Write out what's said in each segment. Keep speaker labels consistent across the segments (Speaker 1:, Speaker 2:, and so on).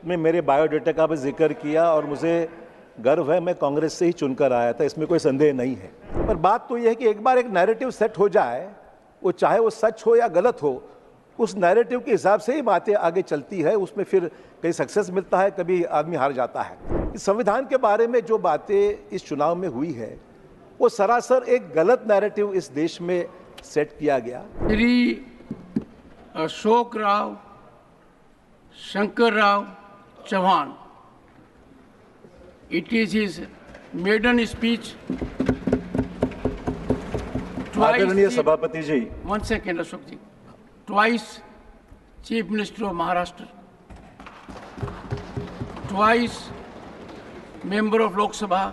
Speaker 1: संक्षिप्त में मेरे बायोडाटा का भी जिक्र किया और मुझे गर्व है, मैं कांग्रेस से ही चुनकर आया था, इसमें कोई संदेह नहीं है। पर बात तो यह है कि एक बार एक नैरेटिव सेट हो जाए, वो चाहे वो सच हो या गलत हो, उस नैरेटिव के हिसाब से ही बातें आगे चलती है। उसमें फिर कहीं सक्सेस मिलता है, कभी आदमी हार जाता है। इस संविधान के बारे में जो बातें इस चुनाव में हुई है, वो सरासर एक गलत नैरेटिव इस देश में सेट किया गया।
Speaker 2: Shri Ashok Rao Shankar Rao Chauhan, it is his maiden speech.
Speaker 1: आदरणीय सभापति जी,
Speaker 2: 1 second Ashok ji, twice Chief Minister of Maharashtra, twice member of Lok Sabha,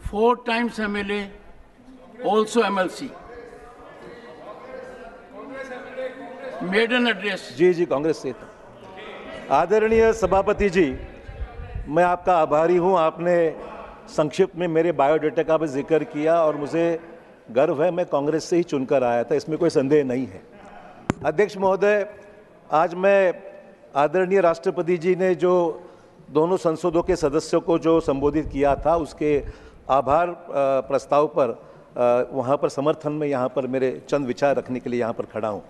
Speaker 2: 4 times MLA, also MLC. Maiden address.
Speaker 1: Ji Congress से था। आदरणीय सभापति जी, मैं आपका आभारी हूं। आपने संक्षिप्त में मेरे बायोडाटा का भी जिक्र किया और मुझे गर्व है, मैं कांग्रेस से ही चुनकर आया था, इसमें कोई संदेह नहीं है। अध्यक्ष महोदय, आज मैं आदरणीय राष्ट्रपति जी ने जो दोनों संसदों के सदस्यों को जो संबोधित किया था, उसके आभार प्रस्ताव पर वहाँ पर समर्थन में यहाँ पर मेरे चंद विचार रखने के लिए यहाँ पर खड़ा हूँ।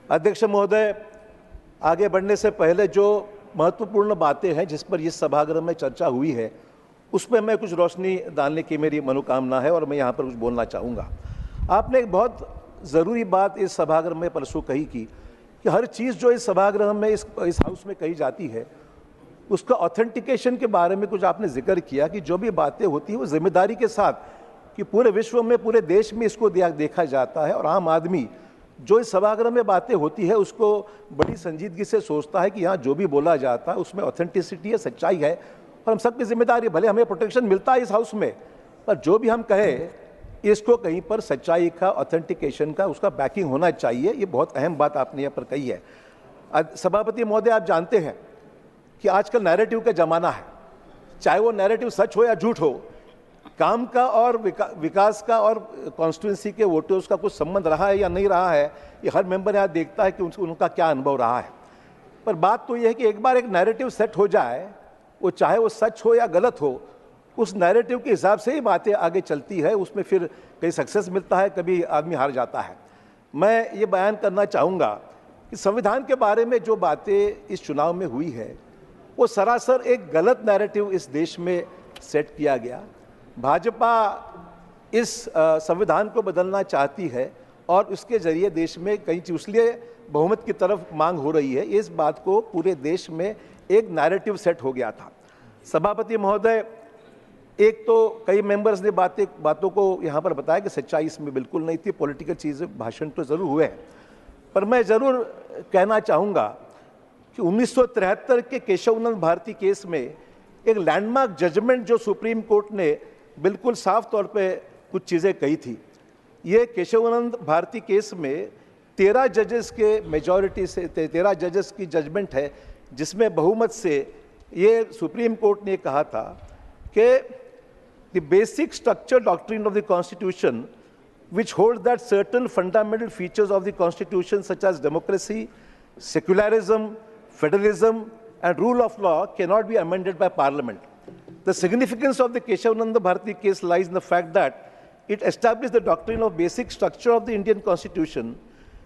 Speaker 1: अध्यक्ष महोदय, आगे बढ़ने से पहले जो महत्वपूर्ण बातें हैं जिस पर इस सभागृह में चर्चा हुई है, उस पर मैं कुछ रोशनी डालने की मेरी मनोकामना है और मैं यहाँ पर कुछ बोलना चाहूँगा। आपने एक बहुत ज़रूरी बात इस सभागृह में परसों कही कि हर चीज़ जो इस सभागृह में इस हाउस में कही जाती है, उसका ऑथेंटिकेशन के बारे में कुछ आपने जिक्र किया कि जो भी बातें होती हैं वो जिम्मेदारी के साथ कि पूरे विश्व में, पूरे देश में इसको देखा जाता है और आम आदमी जो इस सभागृह में बातें होती है उसको बड़ी संजीदगी से सोचता है कि यहाँ जो भी बोला जाता है उसमें ऑथेंटिसिटी है, सच्चाई है और हम सबकी जिम्मेदारी। भले हमें प्रोटेक्शन मिलता है इस हाउस में, पर जो भी हम कहें इसको कहीं पर सच्चाई का, ऑथेंटिकेशन का, उसका बैकिंग होना चाहिए। ये बहुत अहम बात आपने यहाँ पर कही है। सभापति महोदय, आप जानते हैं कि आजकल नैरेटिव का ज़माना है, चाहे वो नैरेटिव सच हो या झूठ हो, काम का और विकास का और कॉन्स्टिट्यूंसी के वोटर्स का कुछ संबंध रहा है या नहीं रहा है, ये हर मेंबर यहाँ देखता है कि उनका क्या अनुभव रहा है। पर बात तो ये है कि एक बार एक नैरेटिव सेट हो जाए, वो चाहे वो सच हो या गलत हो, उस नैरेटिव के हिसाब से ही बातें आगे चलती है। उसमें फिर कहीं सक्सेस मिलता है, कभी आदमी हार जाता है। मैं ये बयान करना चाहूँगा कि संविधान के बारे में जो बातें इस चुनाव में हुई है, वो सरासर एक गलत नैरेटिव इस देश में सेट किया गया। भाजपा इस संविधान को बदलना चाहती है और उसके जरिए देश में कई चीज़, इसलिए बहुमत की तरफ मांग हो रही है। इस बात को पूरे देश में एक नैरेटिव सेट हो गया था। सभापति महोदय, एक तो कई मेंबर्स ने बातों को यहाँ पर बताया कि सच्चाई इसमें बिल्कुल नहीं थी, पॉलिटिकल चीज़ें, भाषण तो ज़रूर हुए हैं, पर मैं ज़रूर कहना चाहूँगा कि 1973 के केशवानंद भारती केस में एक लैंडमार्क जजमेंट जो सुप्रीम कोर्ट ने बिल्कुल साफ तौर पे कुछ चीज़ें कही थी। ये केशवानंद भारती केस में 13 जजेस के मेजॉरिटी से 13 जजेस की जजमेंट है, जिसमें बहुमत से ये सुप्रीम कोर्ट ने कहा था कि the basic structure doctrine of the constitution which holds that certain fundamental features of the constitution such as democracy, secularism, federalism and rule of law cannot be amended by parliament. The significance of the Keshavananda Bharati case lies in the fact that it established the doctrine of basic structure of the Indian constitution.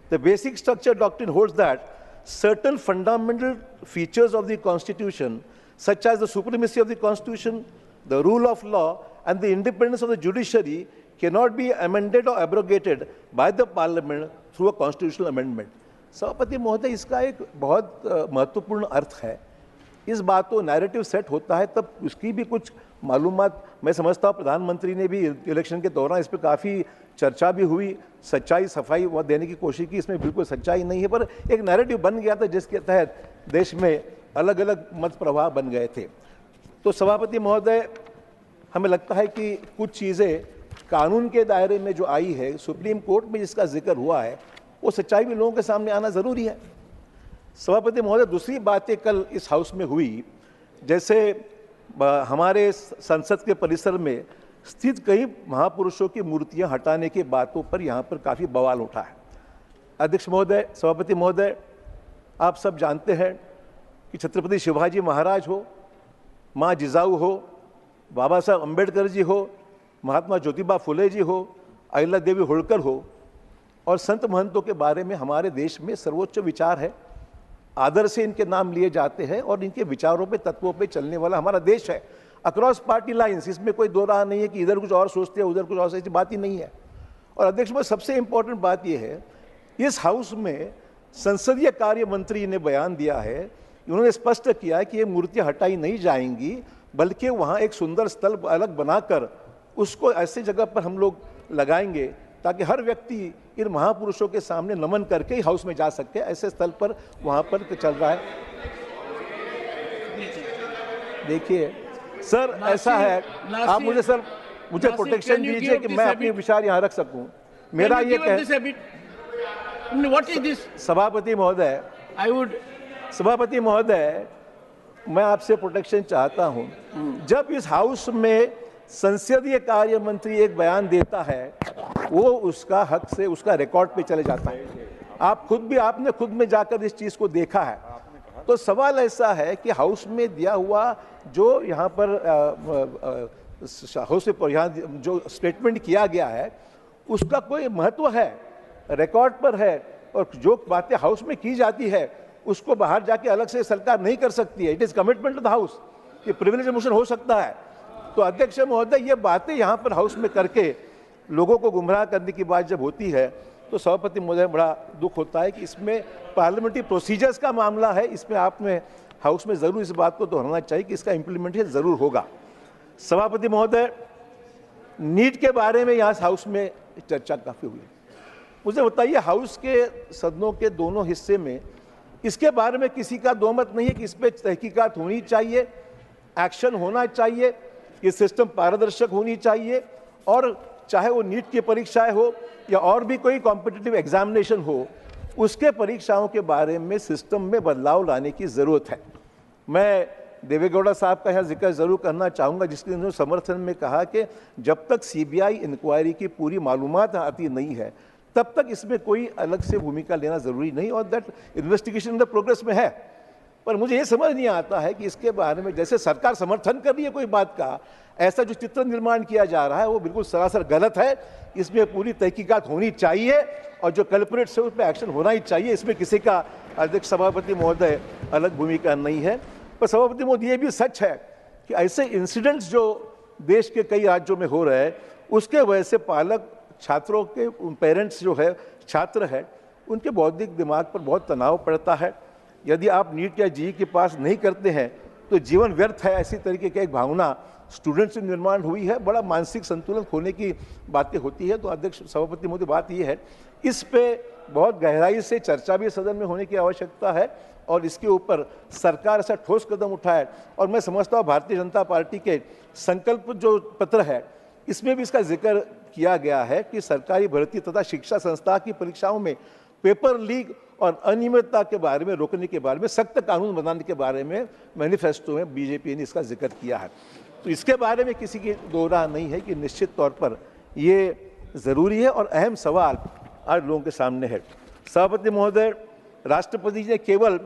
Speaker 1: The basic structure doctrine holds that certain fundamental features of the constitution such as the supremacy of the constitution, the rule of law and the independence of the judiciary cannot be amended or abrogated by the parliament through a constitutional amendment. सभापति महोदय, इसका एक बहुत महत्वपूर्ण अर्थ है। इस बात को नैरेटिव सेट होता है तब उसकी भी कुछ मालूमात, मैं समझता हूँ प्रधानमंत्री ने भी इलेक्शन के दौरान इस पर काफ़ी चर्चा भी हुई, सच्चाई सफाई वह देने की कोशिश की। इसमें बिल्कुल सच्चाई नहीं है, पर एक नैरेटिव बन गया था जिसके तहत देश में अलग अलग मत प्रवाह बन गए थे। तो सभापति महोदय, हमें लगता है कि कुछ चीज़ें कानून के दायरे में जो आई है, सुप्रीम कोर्ट में जिसका जिक्र हुआ है, वो सच्चाई भी लोगों के सामने आना ज़रूरी है। सभापति महोदय, दूसरी बातें कल इस हाउस में हुई, जैसे हमारे संसद के परिसर में स्थित कई महापुरुषों की मूर्तियां हटाने की बातों पर यहाँ पर काफ़ी बवाल उठा है। अध्यक्ष महोदय, सभापति महोदय, आप सब जानते हैं कि छत्रपति शिवाजी महाराज हो, माँ जिजाऊ हो, बाबा साहब अम्बेडकर जी हो, महात्मा ज्योतिबा फुले जी हो, अहिल्या देवी होलकर हो, और संत महंतों के बारे में हमारे देश में सर्वोच्च विचार है, आदर से इनके नाम लिए जाते हैं और इनके विचारों पे, तत्वों पे चलने वाला हमारा देश है, अक्रॉस पार्टी लाइंस। इसमें कोई दो राह नहीं है कि इधर कुछ और सोचते हैं उधर कुछ और सोचते, बात ही नहीं है। और अध्यक्ष में सबसे इंपॉर्टेंट बात यह है, इस हाउस में संसदीय कार्य मंत्री ने बयान दिया है, उन्होंने स्पष्ट किया है कि ये मूर्तियां हटाई नहीं जाएंगी, बल्कि वहाँ एक सुंदर स्थल अलग बनाकर उसको ऐसी जगह पर हम लोग लगाएंगे ताकि हर व्यक्ति इन महापुरुषों के सामने नमन करके ही हाउस में जा सके। ऐसे स्थल पर वहाँ पर चल रहा है। देखिए सर, ऐसा है, आप मुझे सर मुझे प्रोटेक्शन दीजिए कि मैं अपने विचार यहाँ रख सकूं। मेरा ये सभापति महोदय, सभापति महोदय, मैं आपसे प्रोटेक्शन चाहता हूं। जब इस हाउस में संसदीय कार्य मंत्री एक बयान देता है, वो उसका हक से उसका रिकॉर्ड पे चले जाता है। आपने खुद में जाकर इस चीज को देखा है। तो सवाल ऐसा है कि हाउस में दिया हुआ जो यहाँ पर हाउस में यहाँ जो स्टेटमेंट किया गया है उसका कोई महत्व है, रिकॉर्ड पर है, और जो बातें हाउस में की जाती है उसको बाहर जाके अलग से सरकार नहीं कर सकती है। It is commitment to the house. ये प्रिविलेज मोशन हो सकता है। तो अध्यक्ष महोदय, ये बातें यहाँ पर हाउस में करके लोगों को गुमराह करने की बात जब होती है तो सभापति महोदय बड़ा दुख होता है कि इसमें पार्लियामेंट्री प्रोसीजर्स का मामला है। इसमें आपने हाउस में जरूर इस बात को दोहराना चाहिए कि इसका इम्प्लीमेंटेशन जरूर होगा। सभापति महोदय, नीट के बारे में यहाँ हाउस में चर्चा काफी हुई। मुझे बताइए, हाउस के सदनों के दोनों हिस्से में इसके बारे में किसी का दो मत नहीं है कि इस पर तहकीकात होनी चाहिए, एक्शन होना चाहिए, ये सिस्टम पारदर्शक होनी चाहिए, और चाहे वो नीट की परीक्षाएं हो या और भी कोई कॉम्पिटिटिव एग्जामिनेशन हो, उसके परीक्षाओं के बारे में सिस्टम में बदलाव लाने की ज़रूरत है। मैं देवेगौड़ा साहब का यहाँ जिक्र ज़रूर करना चाहूँगा, जिसके उन्होंने समर्थन में कहा कि जब तक सीबीआई इंक्वायरी की पूरी मालूमात आती नहीं है तब तक इसमें कोई अलग से भूमिका लेना ज़रूरी नहीं, और that investigation in the progress में है। पर मुझे ये समझ नहीं आता है कि इसके बारे में जैसे सरकार समर्थन कर रही है कोई बात का, ऐसा जो चित्र निर्माण किया जा रहा है वो बिल्कुल सरासर गलत है। इसमें पूरी तहकीकात होनी चाहिए और जो कल्प्रिट्स है उस पर एक्शन होना ही चाहिए। इसमें किसी का, अध्यक्ष सभापति महोदय, अलग भूमिका नहीं है। पर सभापति महोदय, ये भी सच है कि ऐसे इंसिडेंट्स जो देश के कई राज्यों में हो रहे हैं उसके वजह से पालक, छात्रों के पेरेंट्स जो है, छात्र है, उनके बौद्धिक दिमाग पर बहुत तनाव पड़ता है। यदि आप नीट या जेईई के पास नहीं करते हैं तो जीवन व्यर्थ है, ऐसी तरीके की एक भावना स्टूडेंट्स से निर्माण हुई है। बड़ा मानसिक संतुलन खोने की बातें होती है। तो अध्यक्ष सभापति महोदय, बात ये है, इस पे बहुत गहराई से चर्चा भी सदन में होने की आवश्यकता है और इसके ऊपर सरकार ऐसा ठोस कदम उठाए। और मैं समझता हूँ भारतीय जनता पार्टी के संकल्प जो पत्र है इसमें भी इसका जिक्र किया गया है कि सरकारी भर्ती तथा शिक्षा संस्था की परीक्षाओं में पेपर लीक और अनियमितता के बारे में रोकने के बारे में सख्त कानून बनाने के बारे में मैनिफेस्टो में बीजेपी ने इसका जिक्र किया है। तो इसके बारे में किसी की दो राह नहीं है कि निश्चित तौर पर ये ज़रूरी है और अहम सवाल आज लोगों के सामने है। सभापति महोदय, राष्ट्रपति जी ने केवल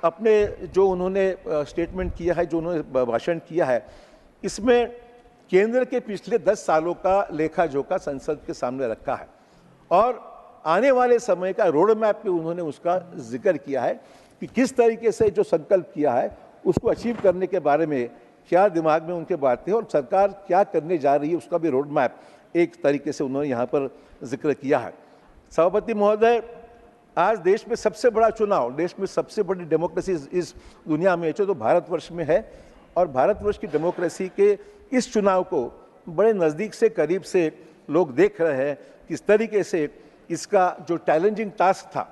Speaker 1: अपने जो उन्होंने स्टेटमेंट किया है, जो उन्होंने भाषण किया है, इसमें केंद्र के पिछले 10 सालों का लेखा जोखा संसद के सामने रखा है और आने वाले समय का रोड मैप पे उन्होंने उसका जिक्र किया है कि किस तरीके से जो संकल्प किया है उसको अचीव करने के बारे में क्या दिमाग में उनके बातें और सरकार क्या करने जा रही है उसका भी रोड मैप एक तरीके से उन्होंने यहाँ पर जिक्र किया है। सभापति महोदय, आज देश में सबसे बड़ा चुनाव, देश में सबसे बड़ी डेमोक्रेसी इस दुनिया में तो भारतवर्ष में है और भारतवर्ष की डेमोक्रेसी के इस चुनाव को बड़े नज़दीक से, करीब से लोग देख रहे हैं। किस तरीके से इसका जो चैलेंजिंग टास्क था,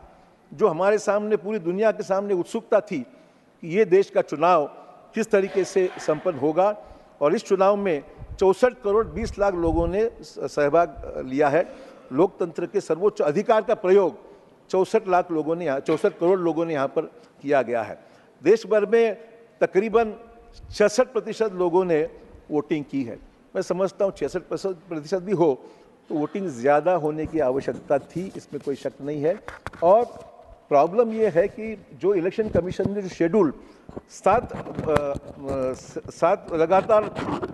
Speaker 1: जो हमारे सामने, पूरी दुनिया के सामने उत्सुकता थी कि ये देश का चुनाव किस तरीके से संपन्न होगा, और इस चुनाव में 64 करोड़ 20 लाख लोगों ने सहभाग लिया है। लोकतंत्र के सर्वोच्च अधिकार का प्रयोग 64 लाख लोगों ने, 64 करोड़ लोगों ने यहाँ पर किया गया है। देश भर में तकरीबन 66% लोगों ने वोटिंग की है। मैं समझता हूँ 66% भी हो तो वोटिंग ज़्यादा होने की आवश्यकता थी, इसमें कोई शक नहीं है। और प्रॉब्लम ये है कि जो इलेक्शन कमीशन ने जो शेड्यूल सात लगातार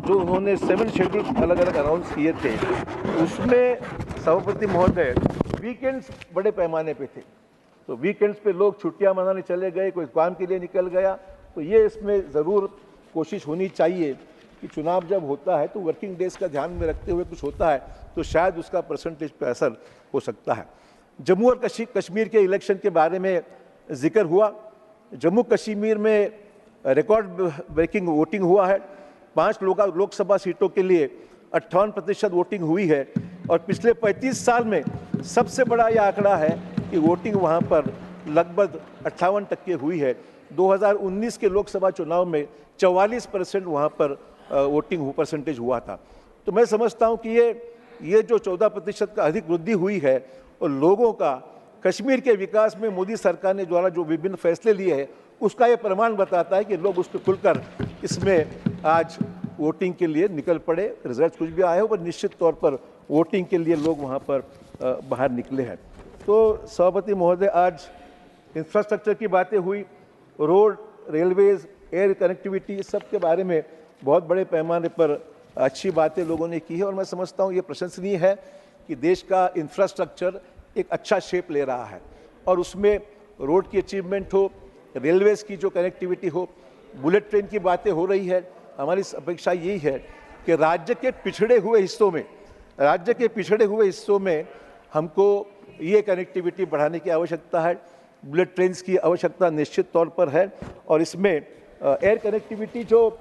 Speaker 1: जो उन्होंने 7 शेड्यूल अलग अलग अनाउंस किए थे, उसमें सभापति महोदय वीकेंड्स बड़े पैमाने पे थे। तो वीकेंड्स पे लोग छुट्टियां मनाने चले गए, कोई काम के लिए निकल गया। तो ये इसमें ज़रूर कोशिश होनी चाहिए कि चुनाव जब होता है तो वर्किंग डेज का ध्यान में रखते हुए कुछ होता है तो शायद उसका परसेंटेज पे असर हो सकता है। जम्मू और कश्मीर के इलेक्शन के बारे में जिक्र हुआ। जम्मू कश्मीर में रिकॉर्ड ब्रेकिंग वोटिंग हुआ है। 5 लोकसभा सीटों के लिए 58% वोटिंग हुई है और पिछले 35 साल में सबसे बड़ा यह आंकड़ा है कि वोटिंग वहां पर लगभग 58% हुई है। 2019 के लोकसभा चुनाव में 44% वहाँ पर वोटिंग परसेंटेज हुआ था। तो मैं समझता हूँ कि ये जो 14% का अधिक वृद्धि हुई है और लोगों का कश्मीर के विकास में मोदी सरकार ने द्वारा जो विभिन्न फैसले लिए हैं उसका ये प्रमाण बताता है कि लोग उस पर खुलकर इसमें आज वोटिंग के लिए निकल पड़े। रिजल्ट कुछ भी आए हो पर निश्चित तौर पर वोटिंग के लिए लोग वहाँ पर बाहर निकले हैं। तो सभापति महोदय, आज इंफ्रास्ट्रक्चर की बातें हुई, रोड, रेलवेज, एयर कनेक्टिविटी, सब के बारे में बहुत बड़े पैमाने पर अच्छी बातें लोगों ने की है और मैं समझता हूँ ये प्रशंसनीय है कि देश का इंफ्रास्ट्रक्चर एक अच्छा शेप ले रहा है और उसमें रोड की अचीवमेंट हो, रेलवेज की जो कनेक्टिविटी हो, बुलेट ट्रेन की बातें हो रही है। हमारी अपेक्षा यही है कि राज्य के पिछड़े हुए हिस्सों में हमको ये कनेक्टिविटी बढ़ाने की आवश्यकता है। बुलेट ट्रेन की आवश्यकता निश्चित तौर पर है और इसमें एयर कनेक्टिविटी जो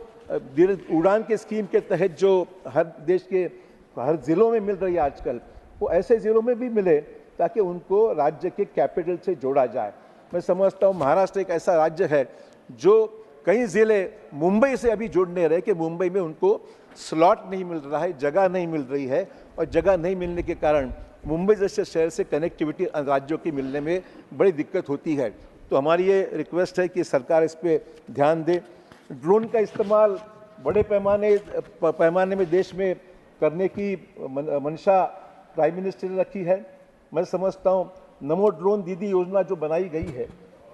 Speaker 1: उड़ान के स्कीम के तहत जो हर देश के हर ज़िलों में मिल रही है आजकल, वो ऐसे ज़िलों में भी मिले ताकि उनको राज्य के कैपिटल से जोड़ा जाए। मैं समझता हूँ महाराष्ट्र एक ऐसा राज्य है जो कई ज़िले मुंबई से अभी जुड़ने रहे कि मुंबई में उनको स्लॉट नहीं मिल रहा है, जगह नहीं मिल रही है और जगह नहीं मिलने के कारण मुंबई जैसे शहर से कनेक्टिविटी राज्यों की मिलने में बड़ी दिक्कत होती है। तो हमारी ये रिक्वेस्ट है कि सरकार इस पे ध्यान दे। ड्रोन का इस्तेमाल बड़े पैमाने में देश में करने की मंशा प्राइम मिनिस्टर ने रखी है। मैं समझता हूँ नमो ड्रोन दीदी योजना जो बनाई गई है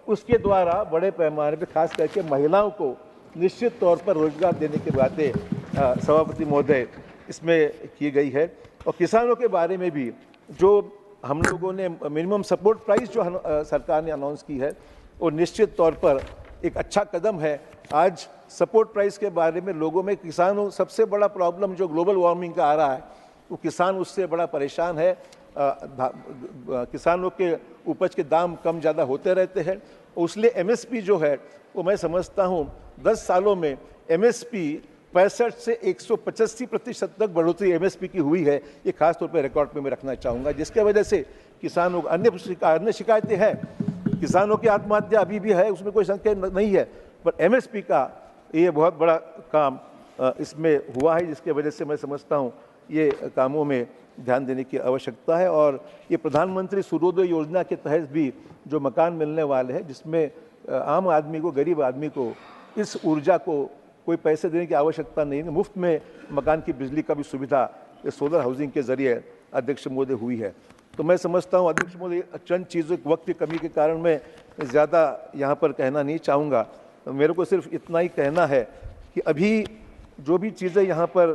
Speaker 1: उसके द्वारा बड़े पैमाने पे खास करके महिलाओं को निश्चित तौर पर रोजगार देने की बातें सभापति महोदय इसमें की गई है। और किसानों के बारे में भी जो हम लोगों ने मिनिमम सपोर्ट प्राइस जो सरकार ने अनाउंस की है वो निश्चित तौर पर एक अच्छा कदम है। आज सपोर्ट प्राइस के बारे में लोगों में किसानों सबसे बड़ा प्रॉब्लम जो ग्लोबल वार्मिंग का आ रहा है वो किसान उससे बड़ा परेशान है। किसानों के उपज के दाम कम ज़्यादा होते रहते हैं। उसलिए एमएसपी जो है वो मैं समझता हूँ 10 सालों में एमएसपी 65 से 185% तक बढ़ोतरी एमएसपी की हुई है। ये खास तौर पर रिकॉर्ड पे मैं रखना चाहूँगा, जिसके वजह से किसानों अन्य शिकायतें हैं, किसानों की आत्महत्या अभी भी है, उसमें कोई संख्या नहीं है, पर एमएसपी का ये बहुत बड़ा काम इसमें हुआ है, जिसके वजह से मैं समझता हूँ ये कामों में ध्यान देने की आवश्यकता है। और ये प्रधानमंत्री सूर्योदय योजना के तहत भी जो मकान मिलने वाले हैं, जिसमें आम आदमी को, गरीब आदमी को इस ऊर्जा को कोई पैसे देने की आवश्यकता नहीं है, मुफ्त में मकान की बिजली का भी सुविधा सोलर हाउसिंग के जरिए अध्यक्ष महोदय हुई है। तो मैं समझता हूँ अध्यक्ष महोदय चंद चीज़ों वक्त की कमी के कारण मैं ज़्यादा यहाँ पर कहना नहीं चाहूँगा। मेरे को सिर्फ इतना ही कहना है कि अभी जो भी चीज़ें यहाँ पर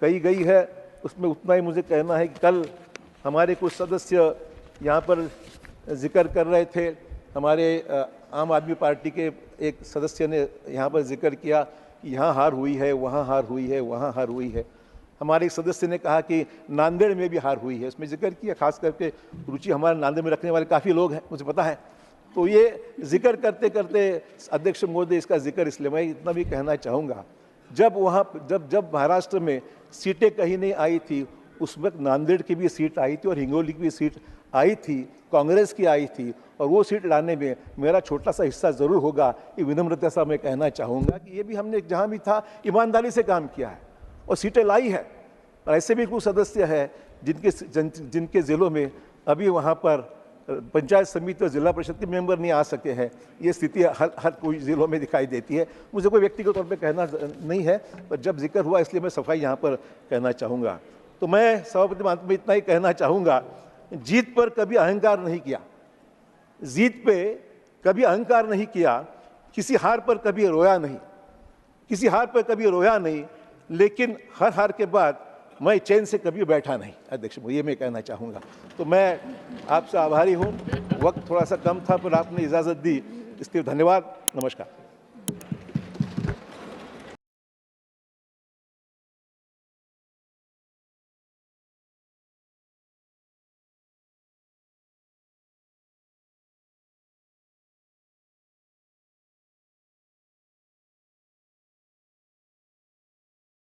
Speaker 1: कही गई है उसमें उतना ही मुझे कहना है कि कल हमारे कुछ सदस्य यहाँ पर जिक्र कर रहे थे। हमारे आम आदमी पार्टी के एक सदस्य ने यहाँ पर जिक्र किया कि यहाँ हार हुई है, वहाँ हार हुई है, वहाँ हार हुई है। हमारे एक सदस्य ने कहा कि नांदेड़ में भी हार हुई है, इसमें जिक्र किया। खास करके रुचि हमारे नांदेड़ में रखने वाले काफ़ी लोग हैं, मुझे पता है। तो ये जिक्र करते करते अध्यक्ष महोदय इसका जिक्र इसलिए मैं इतना भी कहना चाहूँगा, जब महाराष्ट्र में सीटें कहीं नहीं आई थी उस वक्त नांदेड़ की भी सीट आई थी और हिंगोली की भी सीट आई थी, कांग्रेस की आई थी, और वो सीट लाने में मेरा छोटा सा हिस्सा ज़रूर होगा। ये विनम्रता से मैं कहना चाहूँगा कि ये भी हमने जहाँ भी था ईमानदारी से काम किया है और सीटें लाई है। और ऐसे भी कुछ सदस्य हैं जिनके ज़िलों में अभी वहाँ पर पंचायत समिति और जिला परिषद के मेंबर नहीं आ सके हैं। ये स्थिति हर कोई ज़िलों में दिखाई देती है। मुझे कोई व्यक्तिगत तौर पे कहना नहीं है, पर जब जिक्र हुआ इसलिए मैं सफाई यहाँ पर कहना चाहूँगा। तो मैं सभापति में इतना ही कहना चाहूँगा, जीत पर कभी अहंकार नहीं किया, जीत पे कभी अहंकार नहीं किया, किसी हार पर कभी रोया नहीं, किसी हार पर कभी रोया नहीं, लेकिन हर हार के बाद मैं चैन से कभी बैठा नहीं। अध्यक्ष, ये मैं कहना चाहूँगा। तो मैं आपसे आभारी हूँ। वक्त थोड़ा सा कम था पर आपने इजाज़त दी, इसके लिए धन्यवाद। नमस्कार।